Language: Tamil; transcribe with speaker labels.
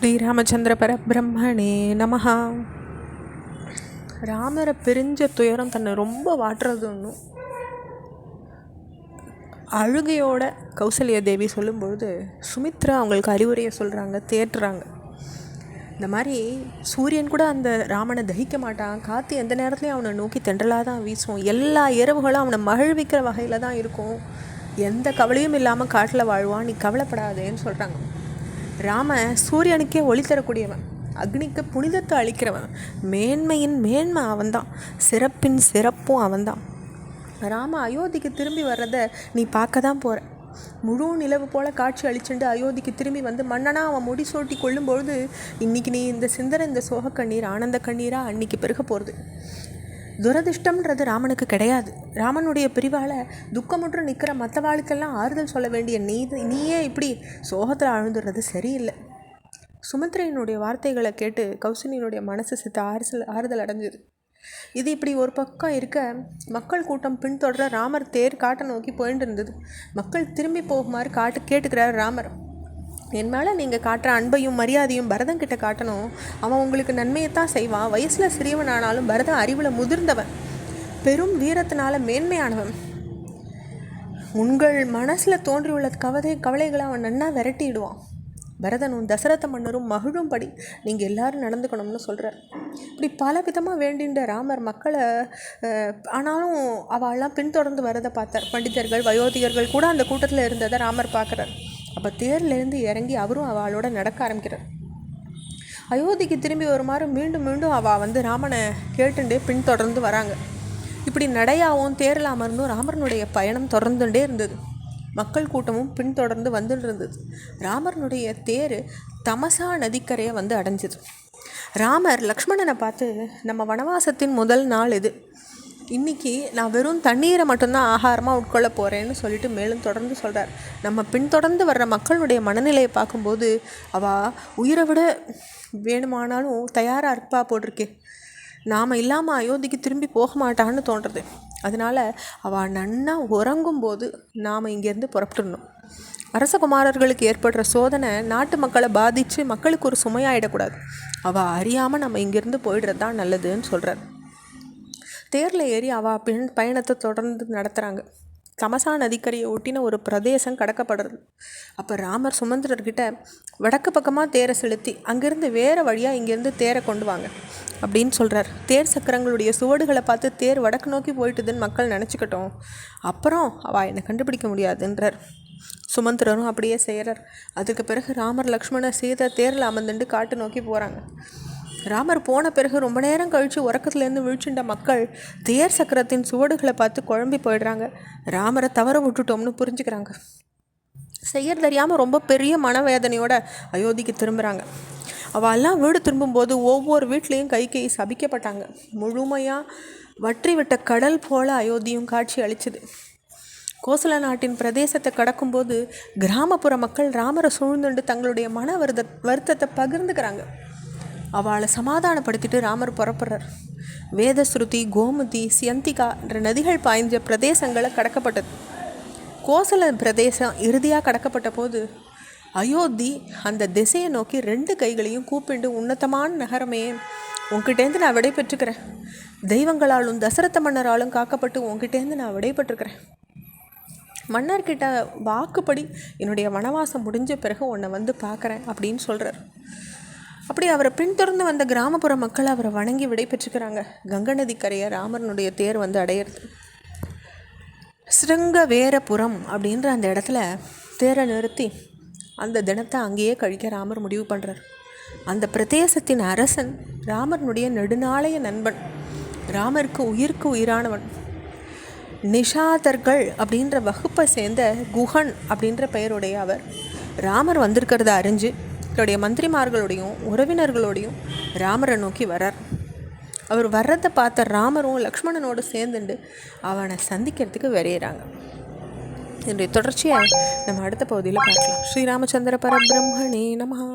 Speaker 1: ஸ்ரீராமச்சந்திர பரபிரம்மணே நமஹா. ராமரை பிரிஞ்ச துயரம் தன்னை ரொம்ப வாட்டுறது ஒன்றும். அழுகையோட கௌசல்யா தேவி சொல்லும்பொழுது சுமித்ரா அவங்களுக்கு அறிவுரையை சொல்கிறாங்க, தேற்றுறாங்க. இந்த மாதிரி சூரியன் கூட அந்த ராமனை தகிக்க மாட்டான், காற்று எந்த நேரத்துலையும் அவனை நோக்கி தென்றலாக தான் வீசும், எல்லா இரவுகளும் அவனை மகிழ்விக்கிற வகையில் தான் இருக்கும், எந்த கவலையும் இல்லாமல் காட்டில் வாழ்வான், நீ கவலைப்படாதேன்னு சொல்கிறாங்க. ராம சூரியனுக்கே ஒளி தரக்கூடியவன், அக்னிக்கு புனிதத்தை அளிக்கிறவன், மேன்மையின் மேன்மை அவன்தான், சிறப்பின் சிறப்பும் அவன்தான். ராம அயோத்திக்கு திரும்பி வர்றதை நீ பார்க்க தான் போகிற. முழு நிலவு போல் காட்சி அளிச்சுட்டு அயோத்திக்கு திரும்பி வந்து மன்னனா அவன் முடி சூட்டி கொள்ளும்பொழுது இன்றைக்கி நீ இந்த சிந்தனை, இந்த சோக கண்ணீர் ஆனந்த கண்ணீராக அன்றைக்கி பெருக போகிறது. துரதிர்ஷ்டம்ன்றது ராமனுக்கு கிடையாது. ராமனுடைய பிரிவால் துக்கமுற்று நிற்கிற மற்றவாளுக்கெல்லாம் ஆறுதல் சொல்ல வேண்டிய நீயே இப்படி சோகத்தில் ஆழ்ந்துடுறது சரியில்லை. சுமித்ரையினுடைய வார்த்தைகளை கேட்டு கௌசல்யனுடைய மனசு ஆறுதல் அடைஞ்சிது. இது இப்படி ஒரு பக்கம் இருக்க, மக்கள் கூட்டம் பின்தொடர ராமர் தேர் காட்டை நோக்கி போயிட்டு இருந்தது. மக்கள் திரும்பி போகுமாறு கேட்டுக்கிறார் ராமர். என் மேலே நீங்கள் காட்டுற அன்பையும் மரியாதையும் பரதன் கிட்ட காட்டணும். அவன் உங்களுக்கு நன்மையைத்தான் செய்வான். வயசில் சிறியவன் ஆனாலும் பரதன் அறிவில் முதிர்ந்தவன், பெரும் வீரத்தினால மேன்மையானவன். உங்கள் மனசில் தோன்றியுள்ள கவலைகளை அவன் நன்னா விரட்டிடுவான். பரதனும் தசரத மன்னரும் மகிழும்படி நீங்கள் எல்லாரும் நடந்துக்கணும்னு சொல்கிறார். இப்படி பல விதமாக வேண்டின்ற ராமர் மக்களை ஆனாலும் அவள்லாம் பின்தொடர்ந்து வரதை பார்த்தார். பண்டிதர்கள், வயோதிகர்கள் கூட அந்த கூட்டத்தில் இருந்ததை ராமர் பார்க்குறார். அப்போ தேர்லேருந்து இறங்கி அவரும் அவளோட நடக்க ஆரம்பிக்கிறார். அயோத்திக்கு திரும்பி வருமாறு மீண்டும் மீண்டும் அவள் ராமனை கேட்டுண்டே பின்தொடர்ந்து வராங்க. இப்படி நடையாகவும் தேரில் அமர்ந்தும் ராமரனுடைய பயணம் தொடர்ந்துட்டே இருந்தது. மக்கள் கூட்டமும் பின்தொடர்ந்து வந்துட்டு இருந்தது. ராமரனுடைய தேர் தமசா நதிக்கரையை அடைஞ்சிது. ராமர் லக்ஷ்மணனை பார்த்து, நம்ம வனவாசத்தின் முதல் நாள் இது, இன்றைக்கி நான் வெறும் தண்ணீரை மட்டும்தான் ஆகாரமாக உட்கொள்ள போகிறேன்னு சொல்லிட்டு மேலும் தொடர்ந்து சொல்கிறார். நம்ம பின்தொடர்ந்து வர்ற மக்களுடைய மனநிலையை பார்க்கும்போது அவள் உயிரை விட வேணுமானாலும் தயாராக இருப்பா போட்டிருக்கே. நாம் இல்லாமல் அயோத்திக்கு திரும்பி போக மாட்டான்னு தோன்றுறது. அதனால் அவள் நன்னா உறங்கும்போது நாம் இங்கேருந்து புறப்பட்டுடணும். அரசகுமாரர்களுக்கு ஏற்படுற சோதனை நாட்டு மக்களை பாதித்து மக்களுக்கு ஒரு சுமையாயிடக்கூடாது. அவள் அறியாமல் நம்ம இங்கேருந்து போயிடுறது தான் நல்லதுன்னு சொல்கிறார். தேரில் ஏறி அவள் பயணத்தை தொடர்ந்து நடத்துகிறாங்க. தமசா நதிக்கரையை ஒட்டின ஒரு பிரதேசம் கடக்கப்படுறது. அப்போ ராமர் சுமந்திரர்கிட்ட வடக்கு பக்கமாக தேரை செலுத்தி அங்கேருந்து வேறு வழியாக இங்கேருந்து தேரை கொண்டு வாங்க அப்படின்னு சொல்கிறார். தேர் சக்கரங்களுடைய சுவடுகளை பார்த்து தேர் வடக்கு நோக்கி போயிட்டுதுன்னு மக்கள் நினச்சிக்கிட்டோம், அப்புறம் அவள் என்னை கண்டுபிடிக்க முடியாதுன்றார். சுமந்திரரும் அப்படியே செய்கிறார். அதுக்கு பிறகு ராமர், லக்ஷ்மண, சீதை தேரில் அமர்ந்துட்டு காட்டு நோக்கி போகிறாங்க. ராமர் போன பிறகு ரொம்ப நேரம் கழித்து உறக்கத்துலேருந்து விழிச்சுட்ட மக்கள் தேர் சக்கரத்தின் சுவடுகளை பார்த்து குழம்பி போயிடுறாங்க. ராமரை தவற விட்டுட்டோம்னு புரிஞ்சுக்கிறாங்க. செய்ய தெரியாமல் ரொம்ப பெரிய மனவேதனையோட அயோத்திக்கு திரும்புகிறாங்க. அவெல்லாம் வீடு திரும்பும்போது ஒவ்வொரு வீட்லேயும் கை சபிக்கப்பட்டாங்க. முழுமையாக வற்றி விட்ட கடல் போல அயோத்தியும் காட்சி அளிச்சுது. கோசல நாட்டின் பிரதேசத்தை கடக்கும்போது கிராமப்புற மக்கள் ராமரை சூழ்ந்துண்டு தங்களுடைய மன வருத்தத்தை பகிர்ந்துக்கிறாங்க. அவளை சமாதானப்படுத்திட்டு ராமர் புறப்படுறார். வேதஸ்ருதி, கோமதி, சியந்திகா என்ற நதிகள் பாய்ஞ்ச பிரதேசங்களை கடக்கப்பட்டது. கோசல பிரதேசம் இறுதியாக கடக்கப்பட்ட போது அயோத்தி அந்த திசையை நோக்கி 2 கைகளையும் கூப்பிண்டு, உன்னதமான நகரமே, உங்ககிட்டேருந்து நான் விடைபெற்றுக்கிறேன். தெய்வங்களாலும் தசரத மன்னராலும் காக்கப்பட்டு உங்ககிட்டேருந்து நான் விடைபெற்றுக்கிறேன். மன்னர்கிட்ட வாக்குப்படி என்னுடைய வனவாசம் முடிஞ்ச பிறகு உன்னை பார்க்குறேன் அப்படின்னு சொல்கிறார். அப்படி அவரை பின்தொடர்ந்து வந்த கிராமப்புற மக்கள் அவரை வணங்கி விடை பெற்றுக்கிறாங்க. கங்கை நதி கரையை ராமரனுடைய தேர் அடையிறது. ஸ்ருங்கவேரபுரம் அப்படின்ற அந்த இடத்துல தேரை நிறுத்தி அந்த தினத்தை அங்கேயே கழிக்க ராமர் முடிவு பண்ணுறார். அந்த பிரதேசத்தின் அரசன் ராமரனுடைய நெடுநாளைய நண்பன், ராமருக்கு உயிருக்கு உயிரானவன். நிஷாதர்கள் அப்படின்ற வகுப்பை சேர்ந்த குஹன் அப்படின்ற பெயருடைய அவர் ராமர் வந்திருக்கிறத அறிஞ்சு தன்னுடைய மந்திரிமார்களோடையும் உறவினர்களோடையும் ராமரை நோக்கி வர்றார். அவர் வர்றதை பார்த்த ராமரும் லக்ஷ்மணனோடு சேர்ந்துண்டு அவனை சந்திக்கிறதுக்கு விரையிறாங்க. இதனுடைய தொடர்ச்சியை நம்ம அடுத்த பகுதியில் பார்க்கலாம். ஸ்ரீராமச்சந்திர பரபிரம்மணே நமஹா.